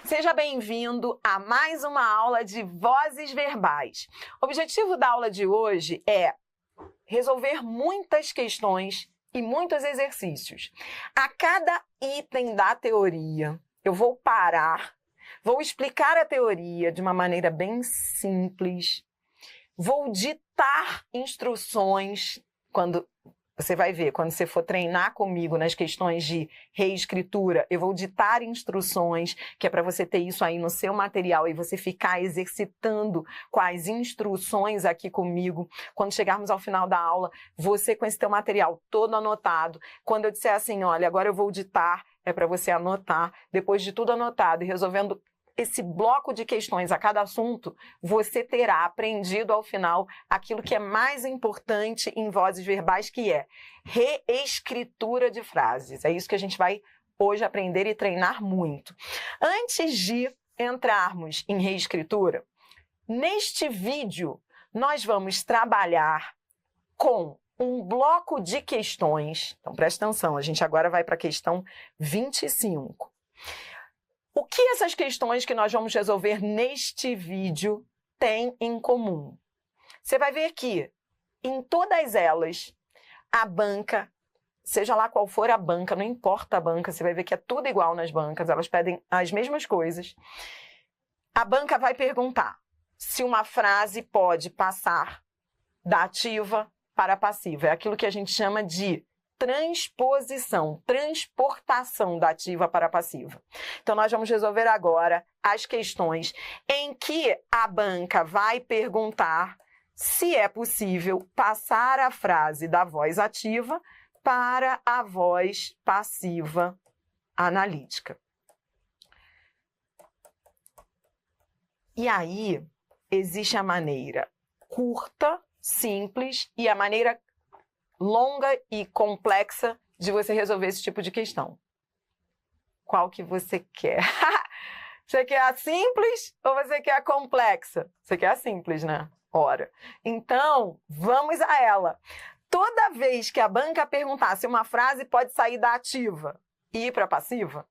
Seja bem-vindo a mais uma aula de vozes verbais. O objetivo da aula de hoje é resolver muitas questões e muitos exercícios. A cada item da teoria, eu vou parar, vou explicar a teoria de uma maneira bem simples, vou ditar instruções quando... Você vai ver, quando você for treinar comigo nas questões de reescritura, eu vou ditar instruções, que é para você ter isso aí no seu material e você ficar exercitando com as instruções aqui comigo. Quando chegarmos ao final da aula, você com esse teu material todo anotado. Quando eu disser assim, olha, agora eu vou ditar, é para você anotar. Depois de tudo anotado e resolvendo esse bloco de questões a cada assunto, você terá aprendido ao final aquilo que é mais importante em vozes verbais, que é reescritura de frases. É isso que a gente vai hoje aprender e treinar muito. Antes de entrarmos em reescritura, neste vídeo nós vamos trabalhar com um bloco de questões. Então presta atenção, a gente agora vai para a questão 25. O que essas questões que nós vamos resolver neste vídeo têm em comum? Você vai ver que, em todas elas, a banca, seja lá qual for a banca, não importa a banca, você vai ver que é tudo igual nas bancas, elas pedem as mesmas coisas. A banca vai perguntar se uma frase pode passar da ativa para a passiva. É aquilo que a gente chama de transposição, transportação da ativa para a passiva. Então, nós vamos resolver agora as questões em que a banca vai perguntar se é possível passar a frase da voz ativa para a voz passiva analítica. E aí, existe a maneira curta, simples e a maneira longa e complexa de você resolver esse tipo de questão. Qual que você quer? Você quer a simples ou você quer a complexa? Você quer a simples, né? Ora. Então, vamos a ela. Toda vez que a banca perguntar se uma frase pode sair da ativa e ir para a passiva,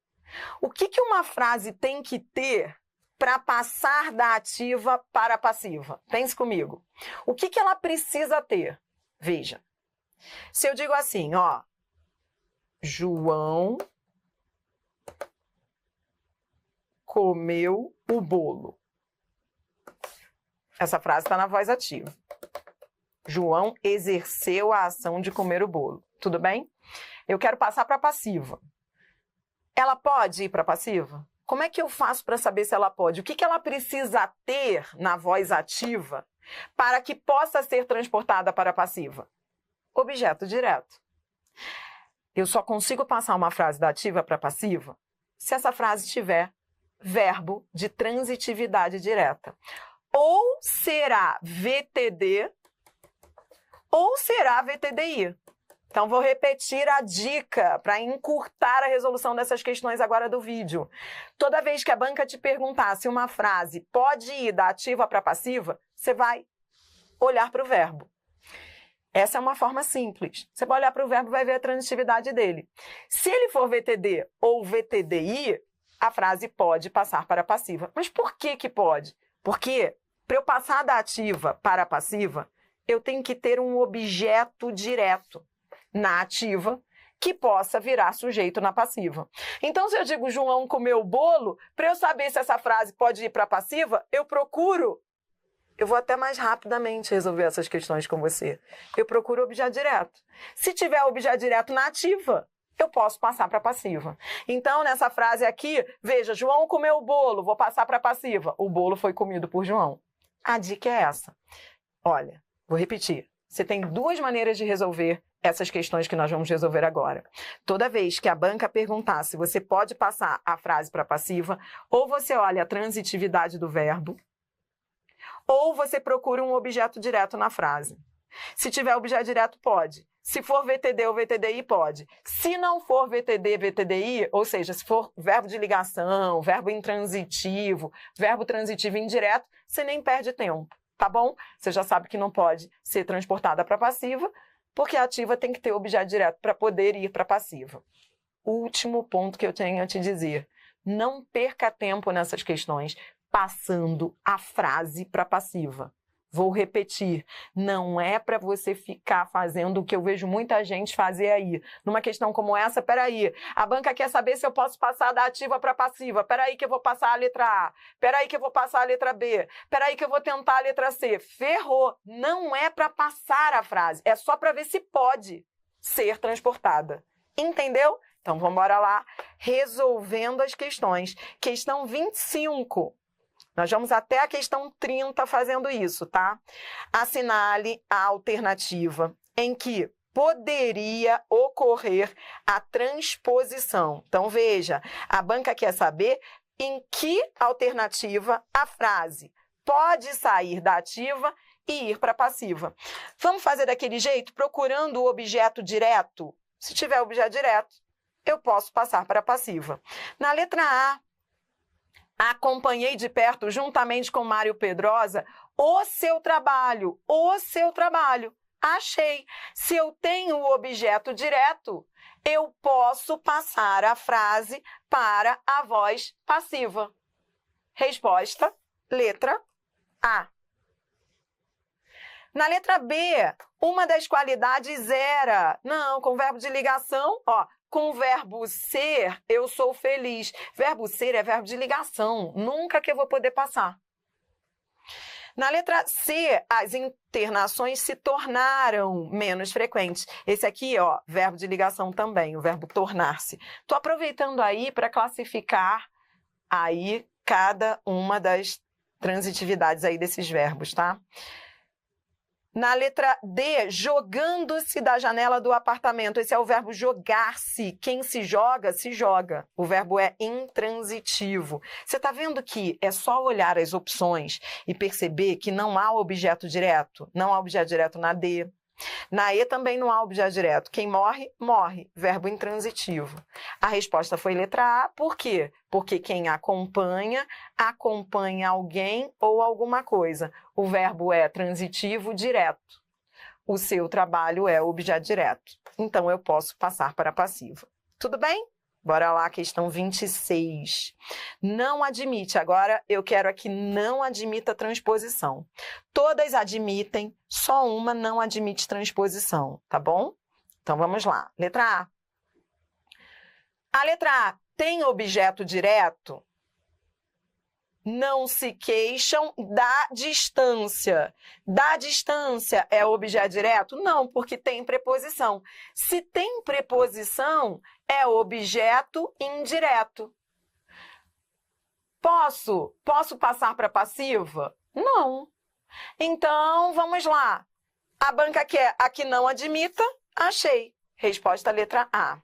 o que uma frase tem que ter para passar da ativa para a passiva? Pense comigo. O que ela precisa ter? Veja. Se eu digo assim, ó, João comeu o bolo. Essa frase está na voz ativa. João exerceu a ação de comer o bolo. Tudo bem? Eu quero passar para a passiva. Ela pode ir para a passiva? Como é que eu faço para saber se ela pode? O que ela precisa ter na voz ativa para que possa ser transportada para a passiva? Objeto direto. Eu só consigo passar uma frase da ativa para a passiva se essa frase tiver verbo de transitividade direta. Ou será VTD ou será VTDI. Então, vou repetir a dica para encurtar a resolução dessas questões agora do vídeo. Toda vez que a banca te perguntar se uma frase pode ir da ativa para a passiva, você vai olhar para o verbo. Essa é uma forma simples. Você vai olhar para o verbo e vai ver a transitividade dele. Se ele for VTD ou VTDI, a frase pode passar para a passiva. Mas por que pode? Porque para eu passar da ativa para a passiva, eu tenho que ter um objeto direto na ativa que possa virar sujeito na passiva. Então, se eu digo João comeu o bolo, para eu saber se essa frase pode ir para a passiva, eu vou até mais rapidamente resolver essas questões com você. Eu procuro objeto direto. Se tiver objeto direto na ativa, eu posso passar para a passiva. Então, nessa frase aqui, veja, João comeu o bolo, vou passar para a passiva. O bolo foi comido por João. A dica é essa. Olha, vou repetir. Você tem duas maneiras de resolver essas questões que nós vamos resolver agora. Toda vez que a banca perguntar se você pode passar a frase para a passiva, ou você olha a transitividade do verbo, ou você procura um objeto direto na frase. Se tiver objeto direto, pode. Se for VTD ou VTDI, pode. Se não for VTD, VTDI, ou seja, se for verbo de ligação, verbo intransitivo, verbo transitivo indireto, você nem perde tempo, tá bom? Você já sabe que não pode ser transportada para passiva, porque a ativa tem que ter objeto direto para poder ir para passiva. Último ponto que eu tenho a te dizer. não perca tempo nessas questões passando a frase para passiva. Vou repetir, não é para você ficar fazendo o que eu vejo muita gente fazer aí. Numa questão como essa, peraí, a banca quer saber se eu posso passar da ativa para passiva. Peraí que eu vou passar a letra A. Peraí que eu vou passar a letra B. Peraí que eu vou tentar a letra C. Ferrou. Não é para passar a frase, é só para ver se pode ser transportada. Entendeu? Então, vamos embora lá, resolvendo as questões. Questão 25. Nós vamos até a questão 30 fazendo isso, tá? Assinale a alternativa em que poderia ocorrer a transposição. Então, veja, a banca quer saber em que alternativa a frase pode sair da ativa e ir para a passiva. Vamos fazer daquele jeito, procurando o objeto direto? Se tiver objeto direto, eu posso passar para a passiva. Na letra A, acompanhei de perto, juntamente com Mário Pedrosa, o seu trabalho. Achei. Se eu tenho o objeto direto, eu posso passar a frase para a voz passiva. Resposta, letra A. Na letra B, uma das qualidades era... Não, com verbo de ligação, ó. Com o verbo ser, eu sou feliz. Verbo ser é verbo de ligação. Nunca que eu vou poder passar. Na letra C, as internações se tornaram menos frequentes. Esse aqui, ó, verbo de ligação também, o verbo tornar-se. Estou aproveitando aí para classificar aí cada uma das transitividades aí desses verbos, tá? Na letra D, jogando-se da janela do apartamento. Esse é o verbo jogar-se. Quem se joga, se joga. O verbo é intransitivo. Você está vendo que é só olhar as opções e perceber que não há objeto direto. Não há objeto direto na D. Na E também não há objeto direto. Quem morre, morre. Verbo intransitivo. A resposta foi letra A. Por quê? Porque quem acompanha, acompanha alguém ou alguma coisa. O verbo é transitivo direto. O seu trabalho é objeto direto. Então, eu posso passar para a passiva. Tudo bem? Bora lá, questão 26. Não admite. Agora, eu quero aqui não admita transposição. Todas admitem, só uma não admite transposição, tá bom? Então, vamos lá. Letra A. A letra A tem objeto direto? Não se queixam da distância. Da distância é objeto direto? Não, porque tem preposição. Se tem preposição, é objeto indireto. Posso passar para passiva? Não. Então, vamos lá. A banca quer a que não admita? Achei. Resposta letra A.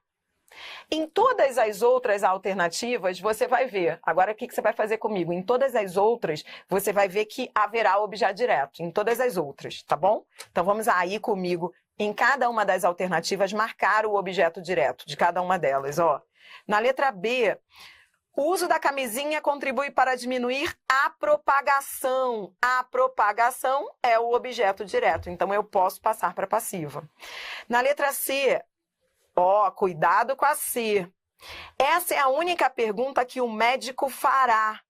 Em todas as outras alternativas, você vai ver. Agora, o que você vai fazer comigo? Em todas as outras, você vai ver que haverá objeto direto. Em todas as outras, tá bom? Então, vamos aí comigo, em cada uma das alternativas, marcar o objeto direto de cada uma delas. Ó. Na letra B, o uso da camisinha contribui para diminuir a propagação. A propagação é o objeto direto, então eu posso passar para passiva. Na letra C, ó, cuidado com a C. Essa é a única pergunta que o médico fará.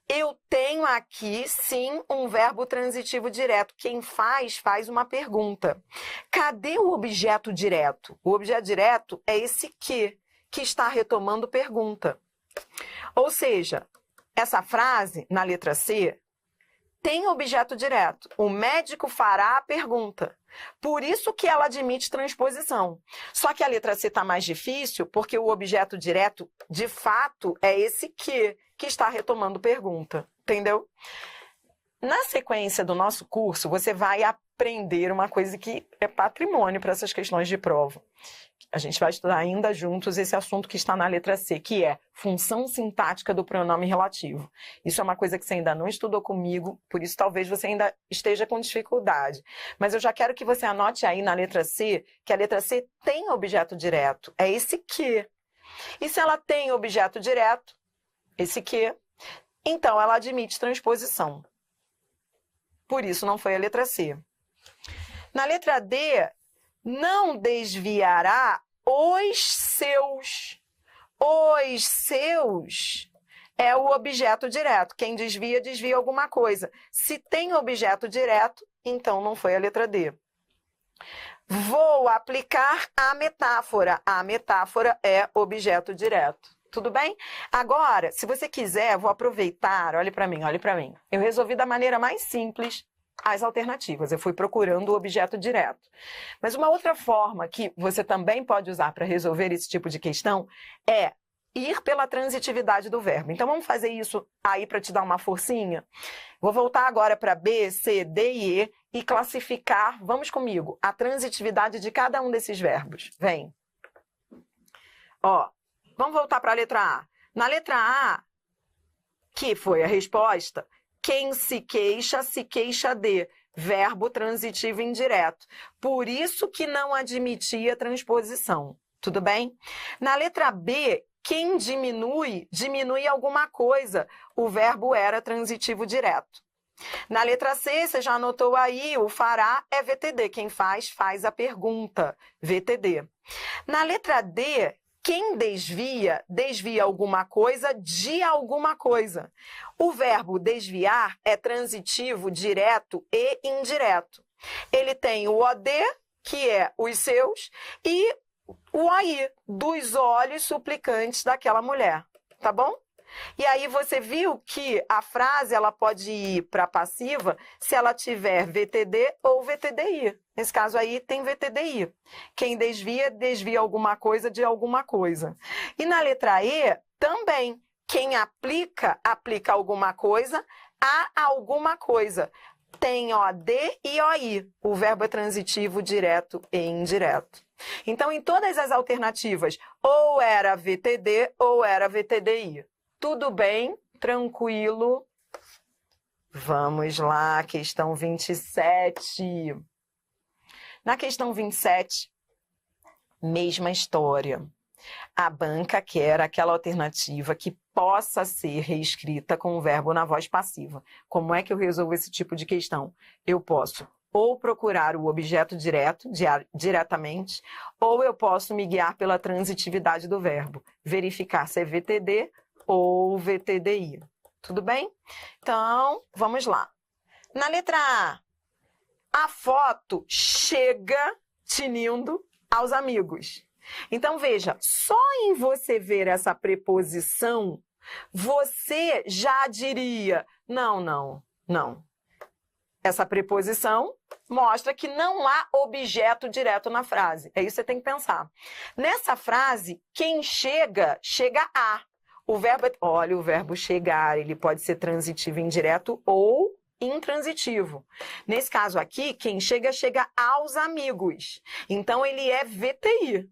Eu tenho aqui, sim, um verbo transitivo direto. Quem faz uma pergunta. Cadê o objeto direto? O objeto direto é esse que está retomando pergunta. Ou seja, essa frase, na letra C, tem objeto direto. O médico fará a pergunta. Por isso que ela admite transposição. Só que a letra C está mais difícil porque o objeto direto, de fato, é esse que está retomando pergunta. Entendeu? Na sequência do nosso curso, você vai aprender uma coisa que é patrimônio para essas questões de prova. A gente vai estudar ainda juntos esse assunto que está na letra C, que é função sintática do pronome relativo. Isso é uma coisa que você ainda não estudou comigo, por isso talvez você ainda esteja com dificuldade. Mas eu já quero que você anote aí na letra C, que a letra C tem objeto direto, é esse que. E se ela tem objeto direto, esse que, então ela admite transposição. Por isso não foi a letra C. Na letra D, não desviará os seus. Os seus é o objeto direto. Quem desvia, desvia alguma coisa. Se tem objeto direto, então não foi a letra D. Vou aplicar a metáfora. A metáfora é objeto direto. Tudo bem? Agora, se você quiser, vou aproveitar. Olhe para mim, olhe para mim. Eu resolvi da maneira mais simples as alternativas. Eu fui procurando o objeto direto. Mas uma outra forma que você também pode usar para resolver esse tipo de questão é ir pela transitividade do verbo. Então, vamos fazer isso aí para te dar uma forcinha? Vou voltar agora para B, C, D e E e classificar, vamos comigo, a transitividade de cada um desses verbos. Vem. Ó, vamos voltar para a letra A. Na letra A, que foi a resposta, quem se queixa de. Verbo transitivo indireto. Por isso que não admitia transposição. Tudo bem? Na letra B, quem diminui, diminui alguma coisa. O verbo era transitivo direto. Na letra C, você já anotou aí, o fará é VTD. Quem faz, faz a pergunta. VTD. Na letra D, quem desvia, desvia alguma coisa de alguma coisa. O verbo desviar é transitivo direto e indireto. Ele tem o OD, que é os seus, e o AI, dos olhos suplicantes daquela mulher. Tá bom? E aí você viu que a frase ela pode ir para passiva se ela tiver VTD ou VTDI. Nesse caso aí tem VTDI. Quem desvia, desvia alguma coisa de alguma coisa. E na letra E, também. Quem aplica, aplica alguma coisa a alguma coisa. Tem OD e OI. O verbo é transitivo direto e indireto. Então, em todas as alternativas, ou era VTD ou era VTDI. Tudo bem? Tranquilo? Vamos lá, questão 27. Na questão 27, mesma história. A banca quer aquela alternativa que possa ser reescrita com o verbo na voz passiva. Como é que eu resolvo esse tipo de questão? Eu posso ou procurar o objeto diretamente, ou eu posso me guiar pela transitividade do verbo. Verificar se é VTD ou VTDI. Tudo bem? Então, vamos lá. Na letra A foto chega tinindo aos amigos. Então, veja, só em você ver essa preposição, você já diria, não. Essa preposição mostra que não há objeto direto na frase. É isso que você tem que pensar. Nessa frase, quem chega, chega a. O verbo, olha, o verbo chegar, ele pode ser transitivo indireto ou intransitivo. Nesse caso aqui, quem chega, chega aos amigos. Então, ele é VTI.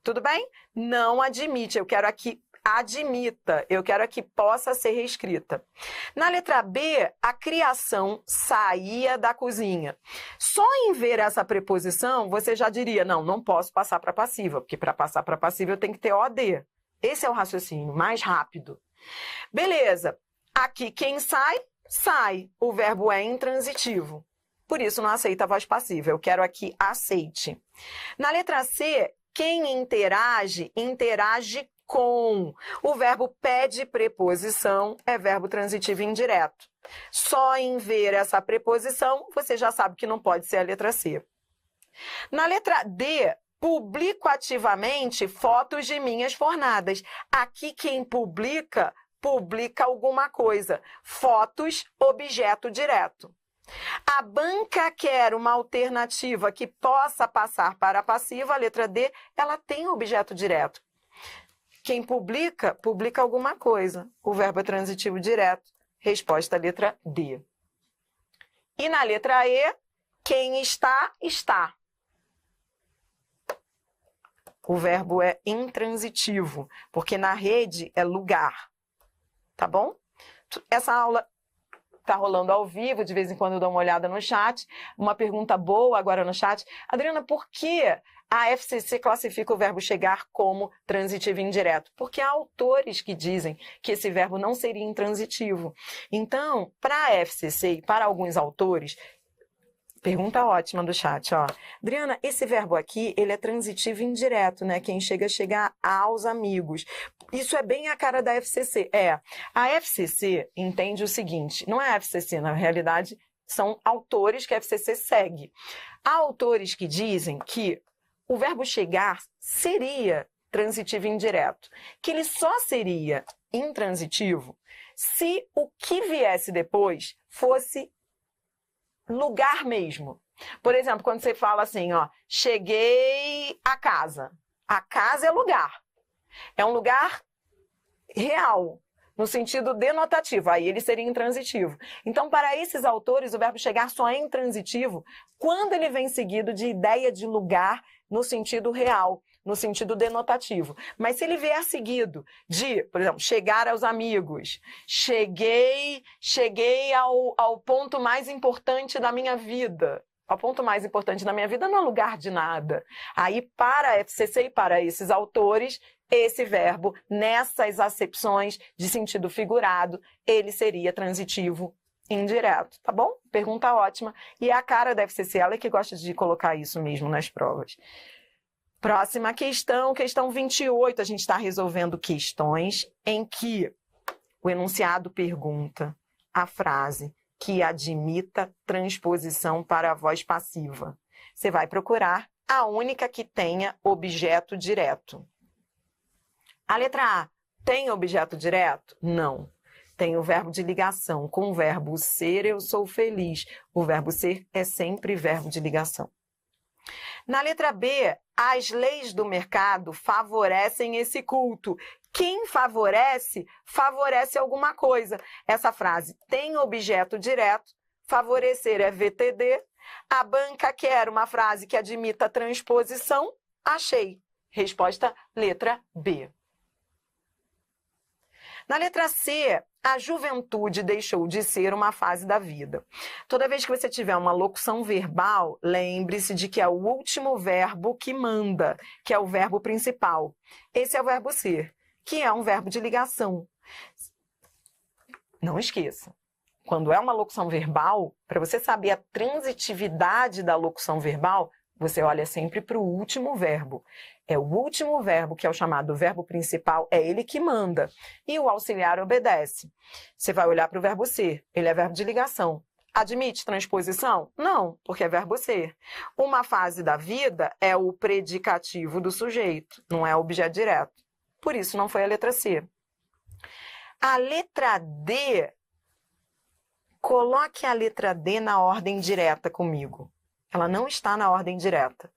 Tudo bem? Não admite. Eu quero aqui admita. Eu quero aqui possa ser reescrita. Na letra B, a criação saía da cozinha. Só em ver essa preposição, você já diria, não posso passar para passiva, porque para passar para passiva eu tenho que ter OD. Esse é o raciocínio, mais rápido. Beleza. Aqui quem sai, sai. O verbo é intransitivo. Por isso não aceita a voz passiva. Eu quero aqui aceite. Na letra C, quem interage, interage com. O verbo pede preposição é verbo transitivo indireto. Só em ver essa preposição, você já sabe que não pode ser a letra C. Na letra D, publico ativamente fotos de minhas fornadas. Aqui quem publica, publica alguma coisa. Fotos, objeto direto. A banca quer uma alternativa que possa passar para a passiva, a letra D, ela tem objeto direto. Quem publica, publica alguma coisa. O verbo é transitivo direto. Resposta, letra D. E na letra E, quem está, está. O verbo é intransitivo, porque na rede é lugar. Tá bom? Essa aula está rolando ao vivo, de vez em quando eu dou uma olhada no chat. Uma pergunta boa agora no chat. Adriana, por que a FCC classifica o verbo chegar como transitivo indireto? Porque há autores que dizem que esse verbo não seria intransitivo. Então, para a FCC e para alguns autores, Pergunta ótima do chat, ó. Adriana, esse verbo aqui, ele é transitivo indireto, né? Quem chega aos amigos. Isso é bem a cara da FCC. A FCC entende o seguinte, não é a FCC, na realidade, são autores que a FCC segue. Há autores que dizem que o verbo chegar seria transitivo indireto, que ele só seria intransitivo se o que viesse depois fosse lugar mesmo. Por exemplo, quando você fala assim, ó, cheguei à casa. A casa é lugar. É um lugar real, no sentido denotativo. Aí ele seria intransitivo. Então, para esses autores, o verbo chegar só é intransitivo quando ele vem seguido de ideia de lugar no sentido real, no sentido denotativo. Mas se ele vier seguido de, por exemplo, chegar aos amigos, cheguei ao ponto mais importante da minha vida. O ponto mais importante da minha vida não é lugar de nada. Aí, para a FCC e para esses autores, esse verbo, nessas acepções de sentido figurado, ele seria transitivo indireto, tá bom? Pergunta ótima. E a cara da FCC, ela é que gosta de colocar isso mesmo nas provas. Próxima questão, questão 28. A gente está resolvendo questões em que o enunciado pergunta a frase que admita transposição para a voz passiva. Você vai procurar a única que tenha objeto direto. A letra A tem objeto direto? Não. Tem o verbo de ligação. Com o verbo ser, eu sou feliz. O verbo ser é sempre verbo de ligação. Na letra B, as leis do mercado favorecem esse culto. Quem favorece, favorece alguma coisa. Essa frase tem objeto direto, favorecer é VTD. A banca quer uma frase que admita transposição. Achei. Resposta letra B. Na letra C, a juventude deixou de ser uma fase da vida. Toda vez que você tiver uma locução verbal, lembre-se de que é o último verbo que manda, que é o verbo principal. Esse é o verbo ser, que é um verbo de ligação. Não esqueça, quando é uma locução verbal, para você saber a transitividade da locução verbal, você olha sempre para o último verbo. É o último verbo, que é o chamado verbo principal, é ele que manda. E o auxiliar obedece. Você vai olhar para o verbo ser, ele é verbo de ligação. Admite transposição? Não, porque é verbo ser. Uma fase da vida é o predicativo do sujeito, não é objeto direto. Por isso não foi a letra C. A letra D, coloque a letra D na ordem direta comigo. Ela não está na ordem direta.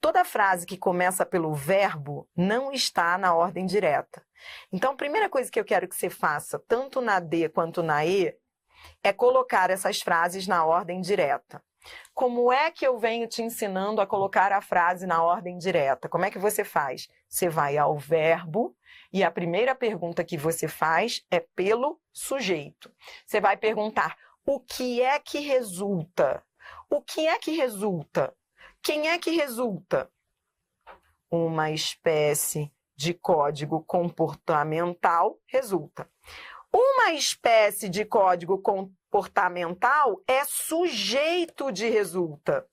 Toda frase que começa pelo verbo não está na ordem direta. Então, a primeira coisa que eu quero que você faça, tanto na D quanto na E, é colocar essas frases na ordem direta. Como é que eu venho te ensinando a colocar a frase na ordem direta? Como é que você faz? Você vai ao verbo e a primeira pergunta que você faz é pelo sujeito. Você vai perguntar, o que é que resulta? O que é que resulta? Quem é que resulta? Uma espécie de código comportamental resulta. Uma espécie de código comportamental é sujeito de resulta.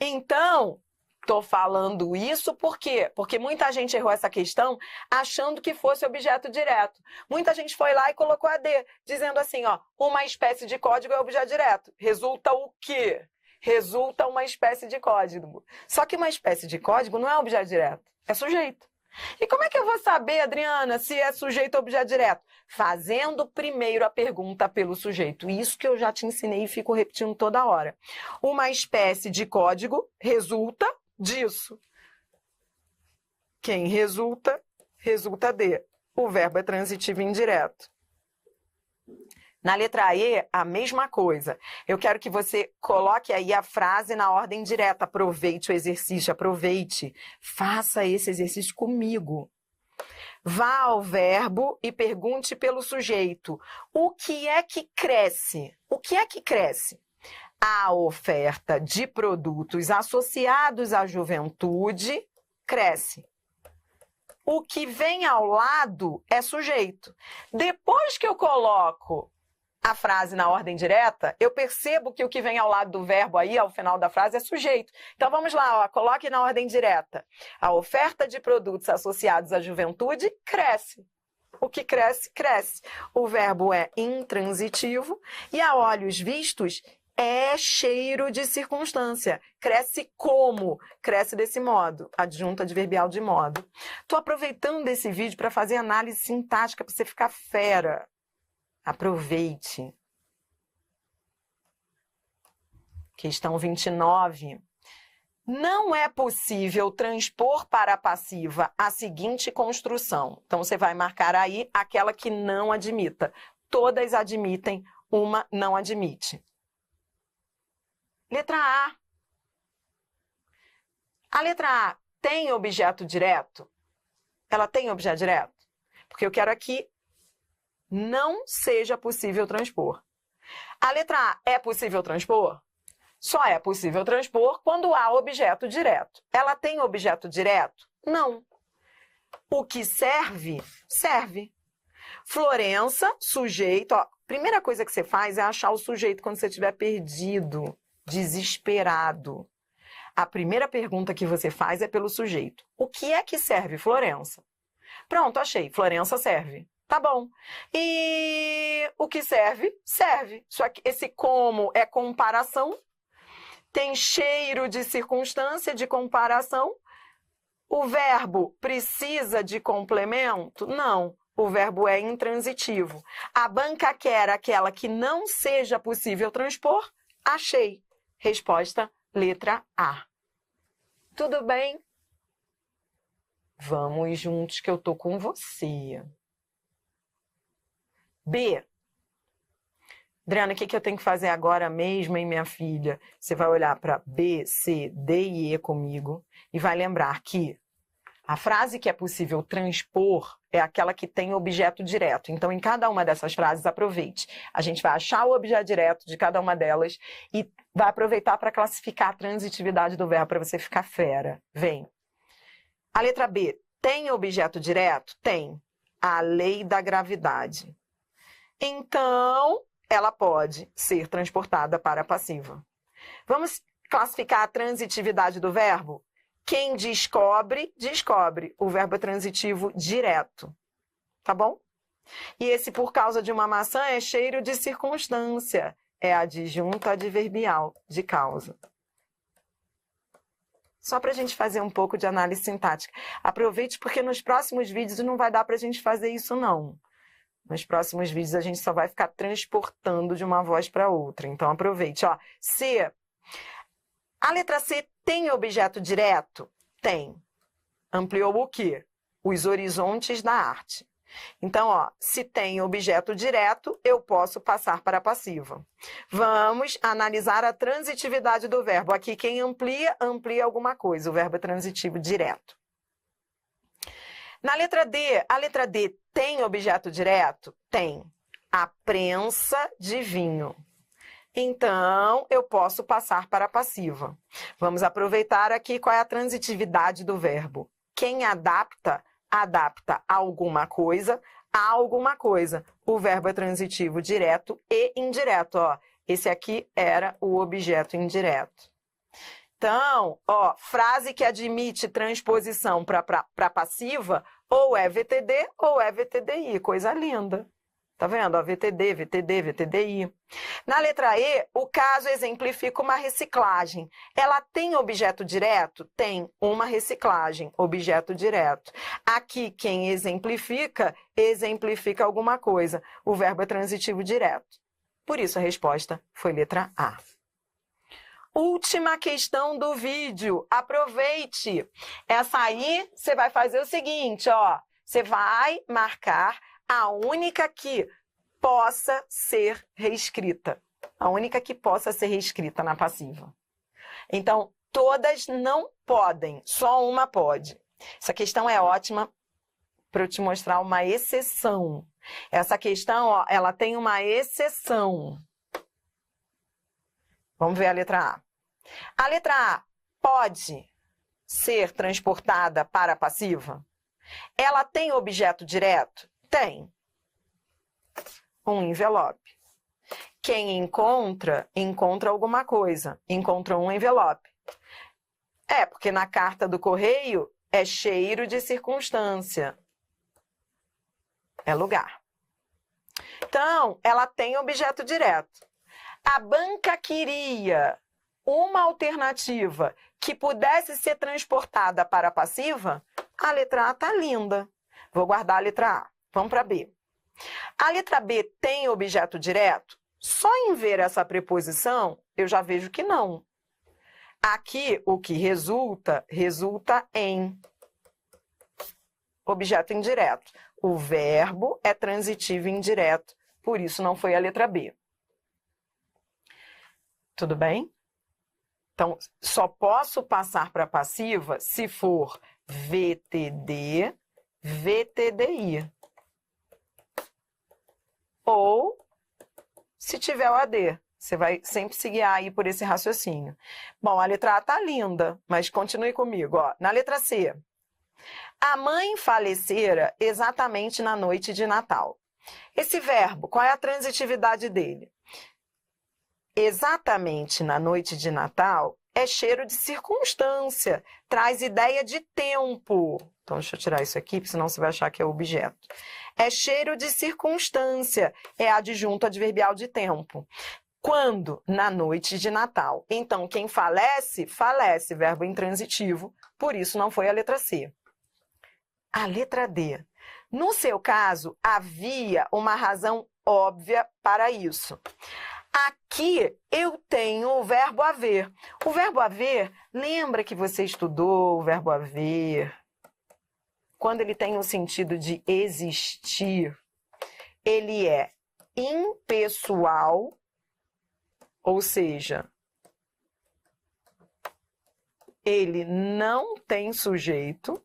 Então, estou falando isso por quê? Porque muita gente errou essa questão achando que fosse objeto direto. Muita gente foi lá e colocou a D, dizendo assim, ó, uma espécie de código é objeto direto. Resulta o quê? Resulta uma espécie de código. Só que uma espécie de código não é objeto direto, é sujeito. E como é que eu vou saber, Adriana, se é sujeito ou objeto direto? Fazendo primeiro a pergunta pelo sujeito. Isso que eu já te ensinei e fico repetindo toda hora. Uma espécie de código resulta disso. Quem resulta, resulta de. O verbo é transitivo indireto. Na letra E, a mesma coisa. Eu quero que você coloque aí a frase na ordem direta. Aproveite o exercício, aproveite. Faça esse exercício comigo. Vá ao verbo e pergunte pelo sujeito. O que é que cresce? O que é que cresce? A oferta de produtos associados à juventude cresce. O que vem ao lado é sujeito. Depois que eu coloco a frase na ordem direta, eu percebo que o que vem ao lado do verbo aí, ao final da frase, é sujeito. Então vamos lá, ó, coloque na ordem direta. A oferta de produtos associados à juventude cresce. O que cresce, cresce. O verbo é intransitivo e a olhos vistos é cheiro de circunstância. Cresce como? Cresce desse modo. Adjunto adverbial de modo. Estou aproveitando esse vídeo para fazer análise sintática para você ficar fera. Aproveite. Questão 29. Não é possível transpor para a passiva a seguinte construção. Então, você vai marcar aí aquela que não admita. Todas admitem, uma não admite. Letra A. A letra A tem objeto direto? Ela tem objeto direto? Porque eu quero aqui não seja possível transpor. A letra A é possível transpor? Só é possível transpor quando há objeto direto. Ela tem objeto direto? Não. O que serve, serve. Florença, sujeito. Ó, primeira coisa que você faz é achar o sujeito quando você estiver perdido, desesperado. A primeira pergunta que você faz é pelo sujeito. O que é que serve Florença? Pronto, achei. Florença serve. Tá bom. E o que serve? Serve. Só que esse como é comparação. Tem cheiro de circunstância, de comparação. O verbo precisa de complemento? Não. O verbo é intransitivo. A banca quer aquela que não seja possível transpor? Achei. Resposta, letra A. Tudo bem? Vamos juntos que eu tô com você. B. Adriana, o que eu tenho que fazer agora mesmo, hein, minha filha? Você vai olhar para B, C, D e E comigo e vai lembrar que a frase que é possível transpor é aquela que tem objeto direto. Então, em cada uma dessas frases, aproveite. A gente vai achar o objeto direto de cada uma delas e vai aproveitar para classificar a transitividade do verbo para você ficar fera. Vem. A letra B tem objeto direto? Tem. A lei da gravidade. Então, ela pode ser transportada para a passiva. Vamos classificar a transitividade do verbo? Quem descobre, descobre. O verbo é transitivo direto. Tá bom? E esse por causa de uma maçã é cheiro de circunstância. É adjunto adverbial de causa. Só para a gente fazer um pouco de análise sintática. Aproveite porque nos próximos vídeos não vai dar para a gente fazer isso, não. Nos próximos vídeos a gente só vai ficar transportando de uma voz para outra. Então aproveite. Ó, C. A letra C tem objeto direto? Tem. Ampliou o quê? Os horizontes da arte. Então, ó, se tem objeto direto, eu posso passar para a passiva. Vamos analisar a transitividade do verbo. Aqui quem amplia, amplia alguma coisa. O verbo é transitivo direto. Na letra D, a letra D tem objeto direto? Tem. A prensa de vinho. Então, eu posso passar para a passiva. Vamos aproveitar aqui qual é a transitividade do verbo. Quem adapta, adapta alguma coisa a alguma coisa. O verbo é transitivo direto e indireto. Ó, esse aqui era o objeto indireto. Então, ó, frase que admite transposição para passiva, ou é VTD ou é VTDI. Coisa linda. Tá vendo? Ó, VTD, VTD, VTDI. Na letra E, o caso exemplifica uma reciclagem. Ela tem objeto direto? Tem uma reciclagem, objeto direto. Aqui, quem exemplifica, exemplifica alguma coisa. O verbo é transitivo direto. Por isso, a resposta foi letra A. Última questão do vídeo. Aproveite. Essa aí, você vai fazer o seguinte, ó. Você vai marcar a única que possa ser reescrita. A única que possa ser reescrita na passiva. Então, todas não podem, só uma pode. Essa questão é ótima para eu te mostrar uma exceção. Essa questão, ó, ela tem uma exceção. Vamos ver a letra A. A letra A pode ser transportada para a passiva? Ela tem objeto direto? Tem. Um envelope. Quem encontra, encontra alguma coisa. Encontrou um envelope. Porque na carta do correio é cheiro de circunstância. É lugar. Então, ela tem objeto direto. A banca queria uma alternativa que pudesse ser transportada para a passiva. A letra A tá linda. Vou guardar a letra A. Vamos para B. A letra B tem objeto direto? Só em ver essa preposição, eu já vejo que não. Aqui, o que resulta em objeto indireto. O verbo é transitivo indireto, por isso não foi a letra B. Tudo bem? Então, só posso passar para passiva se for VTD, VTDI. Ou se tiver o AD. Você vai sempre se guiar aí por esse raciocínio. Bom, a letra A tá linda, mas continue comigo. Ó. Na letra C. A mãe falecera exatamente na noite de Natal. Esse verbo, qual é a transitividade dele? Exatamente na noite de Natal é cheiro de circunstância, traz ideia de tempo. Então, deixa eu tirar isso aqui, porque senão você vai achar que é objeto. É cheiro de circunstância, é adjunto adverbial de tempo. Quando? Na noite de Natal. Então, quem falece, falece, verbo intransitivo, por isso não foi a letra C. A letra D. No seu caso, havia uma razão óbvia para isso. Aqui eu tenho o verbo haver. O verbo haver, lembra que você estudou o verbo haver? Quando ele tem o sentido de existir, ele é impessoal, ou seja, ele não tem sujeito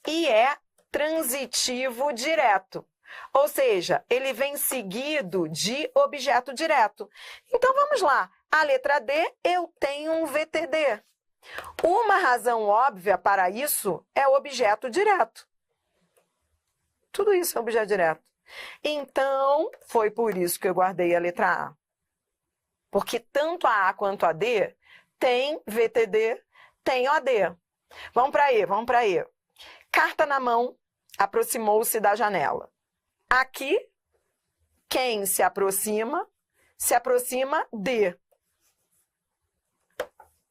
e é transitivo direto. Ou seja, ele vem seguido de objeto direto. Então, vamos lá. A letra D, eu tenho um VTD. Uma razão óbvia para isso é o objeto direto. Tudo isso é objeto direto. Então, foi por isso que eu guardei a letra A. Porque tanto a A quanto a D tem VTD, tem OD. Vamos para E, vamos para E. Carta na mão, aproximou-se da janela. Aqui, quem se aproxima de.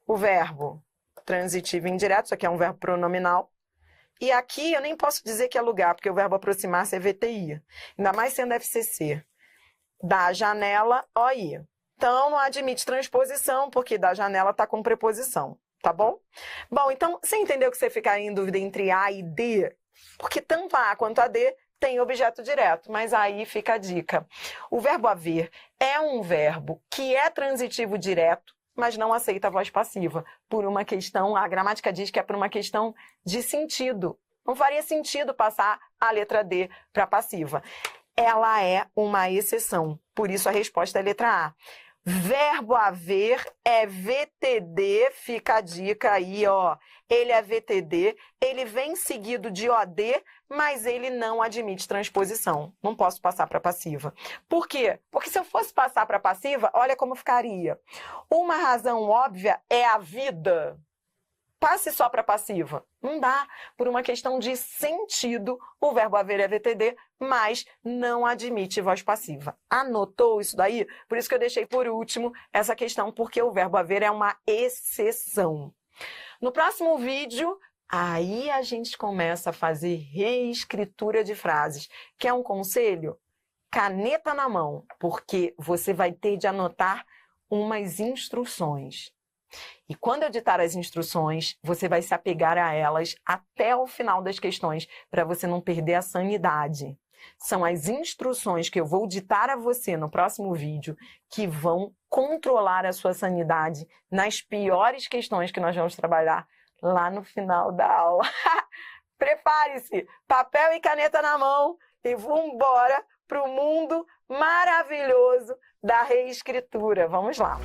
O verbo transitivo indireto, isso aqui é um verbo pronominal. E aqui eu nem posso dizer que é lugar, porque o verbo aproximar-se é VTI. Ainda mais sendo FCC. Da janela, OI. Então, não admite transposição, porque da janela está com preposição. Tá bom? Bom, então, você entendeu que você fica em dúvida entre A e D? Porque tanto a A quanto a D tem objeto direto, mas aí fica a dica. O verbo haver é um verbo que é transitivo direto, mas não aceita a voz passiva. Por uma questão, a gramática diz que é por uma questão de sentido. Não faria sentido passar a letra D para passiva. Ela é uma exceção, por isso a resposta é a letra A. Verbo haver é VTD, fica a dica aí, ó. Ele é VTD, ele vem seguido de OD, mas ele não admite transposição. Não posso passar para passiva. Por quê? Porque se eu fosse passar para passiva, olha como ficaria. Uma razão óbvia é a vida. Passe só para passiva. Não dá. Por uma questão de sentido, o verbo haver é VTD, mas não admite voz passiva. Anotou isso daí? Por isso que eu deixei por último essa questão, porque o verbo haver é uma exceção. No próximo vídeo, aí a gente começa a fazer reescritura de frases. Quer um conselho? Caneta na mão, porque você vai ter de anotar umas instruções. E quando eu ditar as instruções, você vai se apegar a elas até o final das questões, para você não perder a sanidade. São as instruções que eu vou ditar a você no próximo vídeo que vão controlar a sua sanidade nas piores questões que nós vamos trabalhar lá no final da aula. Prepare-se, papel e caneta na mão e vamos embora para o mundo maravilhoso da reescritura. Vamos lá!